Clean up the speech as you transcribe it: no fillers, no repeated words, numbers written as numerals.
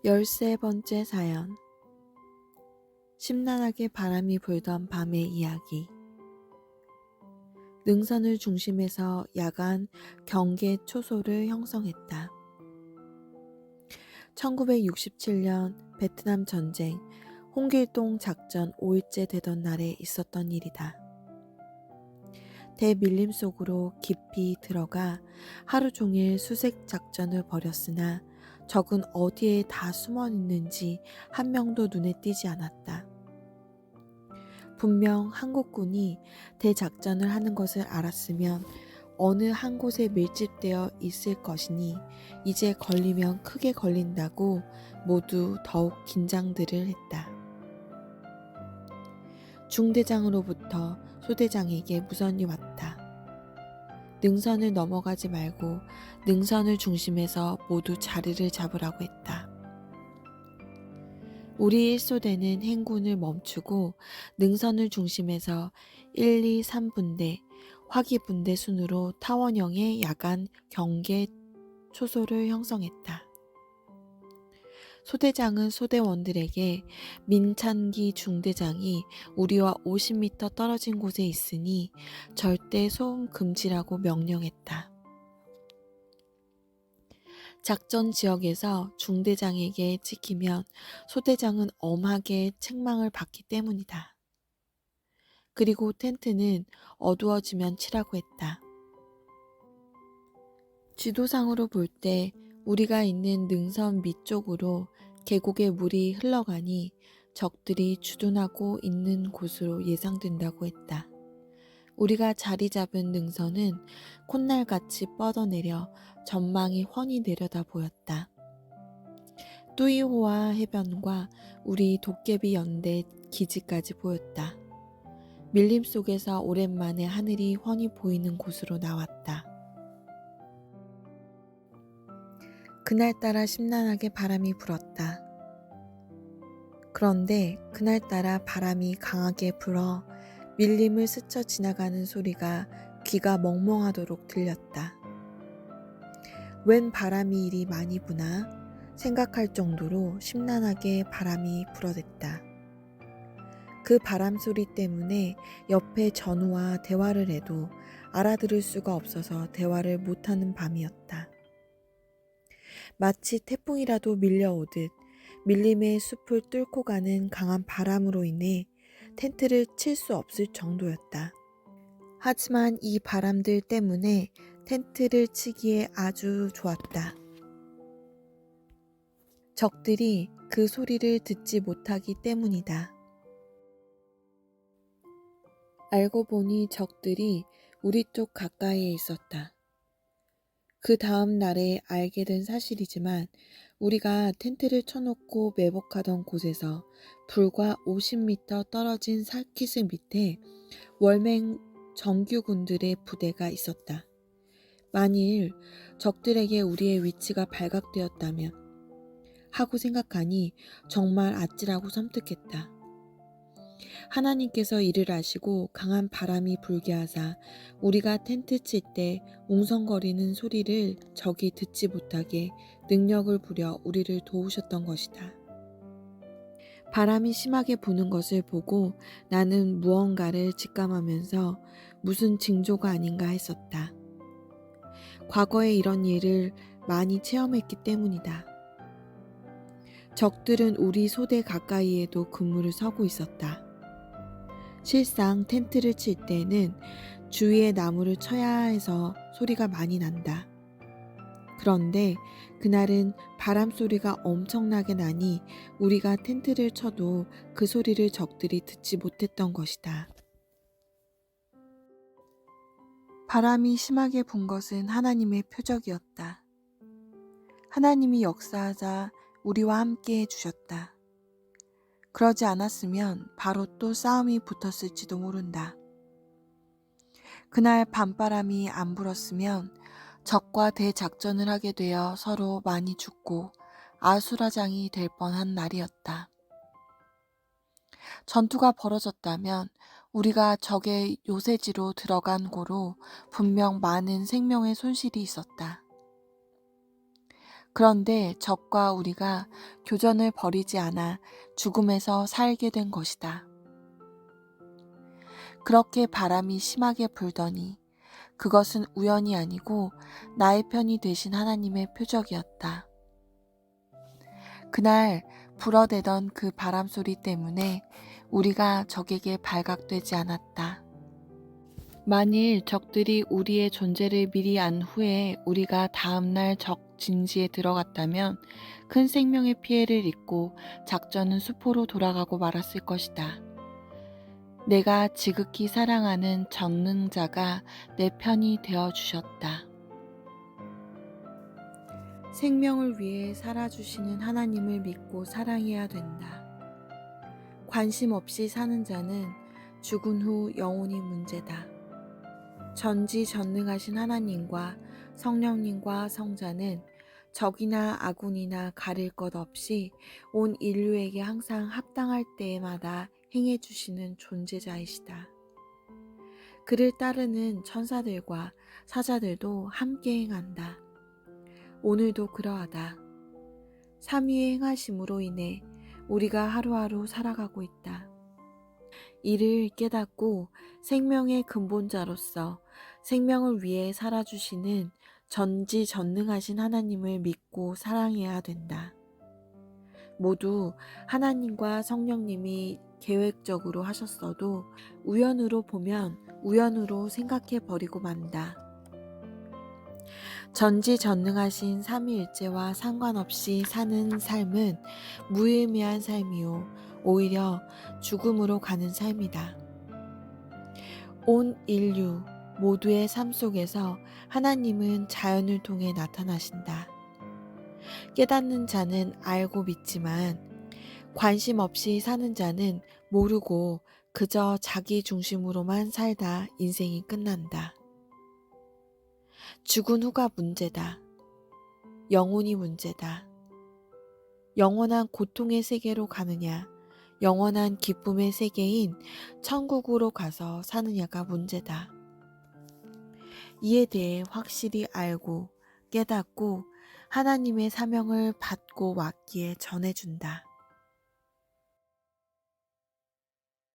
13번째 사연. 심란하게 바람이 불던 밤의 이야기. 능선을 중심에서 야간 경계 초소를 형성했다. 1967년 베트남 전쟁 홍길동 작전 5일째 되던 날에 있었던 일이다. 대밀림 속으로 깊이 들어가 하루 종일 수색 작전을 벌였으나 적은 어디에 다 숨어 있는지 한 명도 눈에 띄지 않았다. 분명 한국군이 대작전을 하는 것을 알았으면 어느 한 곳에 밀집되어 있을 것이니 이제 걸리면 크게 걸린다고 모두 더욱 긴장들을 했다. 중대장으로부터 소대장에게 무선이 왔다. 능선을 넘어가지 말고 능선을 중심에서 모두 자리를 잡으라고 했다. 우리 1소대는 행군을 멈추고 능선을 중심에서 1, 2, 3분대, 화기분대 순으로 타원형의 야간 경계 초소를 형성했다. 소대장은 소대원들에게 민찬기 중대장이 우리와 50m 떨어진 곳에 있으니 절대 소음 금지라고 명령했다. 작전 지역에서 중대장에게 찍히면 소대장은 엄하게 책망을 받기 때문이다. 그리고 텐트는 어두워지면 치라고 했다. 지도상으로 볼 때 우리가 있는 능선 밑쪽으로 계곡의 물이 흘러가니 적들이 주둔하고 있는 곳으로 예상된다고 했다. 우리가 자리 잡은 능선은 콧날같이 뻗어내려 전망이 훤히 내려다 보였다. 뚜이호와 해변과 우리 도깨비 연대 기지까지 보였다. 밀림 속에서 오랜만에 하늘이 훤히 보이는 곳으로 나왔다. 그날따라 심란하게 바람이 불었다. 그런데 그날따라 바람이 강하게 불어 밀림을 스쳐 지나가는 소리가 귀가 멍멍하도록 들렸다. 웬 바람이 이리 많이 부나 생각할 정도로 심란하게 바람이 불어댔다. 그 바람 소리 때문에 옆에 전우와 대화를 해도 알아들을 수가 없어서 대화를 못하는 밤이었다. 마치 태풍이라도 밀려오듯 밀림의 숲을 뚫고 가는 강한 바람으로 인해 텐트를 칠 수 없을 정도였다. 하지만 이 바람들 때문에 텐트를 치기에 아주 좋았다. 적들이 그 소리를 듣지 못하기 때문이다. 알고 보니 적들이 우리 쪽 가까이에 있었다. 그 다음 날에 알게 된 사실이지만 우리가 텐트를 쳐놓고 매복하던 곳에서 불과 50m 떨어진 살키스 밑에 월맹 정규군들의 부대가 있었다. 만일 적들에게 우리의 위치가 발각되었다면 하고 생각하니 정말 아찔하고 섬뜩했다. 하나님께서 이를 아시고 강한 바람이 불게 하사 우리가 텐트 칠 때 웅성거리는 소리를 적이 듣지 못하게 능력을 부려 우리를 도우셨던 것이다. 바람이 심하게 부는 것을 보고 나는 무언가를 직감하면서 무슨 징조가 아닌가 했었다. 과거에 이런 일을 많이 체험했기 때문이다. 적들은 우리 소대 가까이에도 근무를 서고 있었다. 실상 텐트를 칠 때는 주위에 나무를 쳐야 해서 소리가 많이 난다. 그런데 그날은 바람 소리가 엄청나게 나니 우리가 텐트를 쳐도 그 소리를 적들이 듣지 못했던 것이다. 바람이 심하게 분 것은 하나님의 표적이었다. 하나님이 역사하자 우리와 함께 해주셨다. 그러지 않았으면 바로 또 싸움이 붙었을지도 모른다. 그날 밤바람이 안 불었으면 적과 대작전을 하게 되어 서로 많이 죽고 아수라장이 될 뻔한 날이었다. 전투가 벌어졌다면 우리가 적의 요새지로 들어간 고로 분명 많은 생명의 손실이 있었다. 그런데 적과 우리가 교전을 벌이지 않아 죽음에서 살게 된 것이다. 그렇게 바람이 심하게 불더니 그것은 우연이 아니고 나의 편이 되신 하나님의 표적이었다. 그날 불어대던 그 바람 소리 때문에 우리가 적에게 발각되지 않았다. 만일 적들이 우리의 존재를 미리 안 후에 우리가 다음날 적 진지에 들어갔다면 큰 생명의 피해를 입고 작전은 수포로 돌아가고 말았을 것이다. 내가 지극히 사랑하는 전능자가 내 편이 되어 주셨다. 생명을 위해 살아주시는 하나님을 믿고 사랑해야 된다. 관심 없이 사는 자는 죽은 후 영혼이 문제다. 전지전능하신 하나님과 성령님과 성자는 적이나 아군이나 가릴 것 없이 온 인류에게 항상 합당할 때마다 행해주시는 존재자이시다. 그를 따르는 천사들과 사자들도 함께 행한다. 오늘도 그러하다. 삼위의 행하심으로 인해 우리가 하루하루 살아가고 있다. 이를 깨닫고 생명의 근본자로서 생명을 위해 살아주시는 전지전능하신 하나님을 믿고 사랑해야 된다. 모두 하나님과 성령님이 계획적으로 하셨어도 우연으로 보면 우연으로 생각해 버리고 만다. 전지전능하신 삼위일체와 상관없이 사는 삶은 무의미한 삶이요 오히려 죽음으로 가는 삶이다. 온 인류 모두의 삶 속에서 하나님은 자연을 통해 나타나신다. 깨닫는 자는 알고 믿지만 관심 없이 사는 자는 모르고 그저 자기 중심으로만 살다 인생이 끝난다. 죽은 후가 문제다. 영혼이 문제다. 영원한 고통의 세계로 가느냐, 영원한 기쁨의 세계인 천국으로 가서 사느냐가 문제다. 이에 대해 확실히 알고 깨닫고 하나님의 사명을 받고 왔기에 전해준다.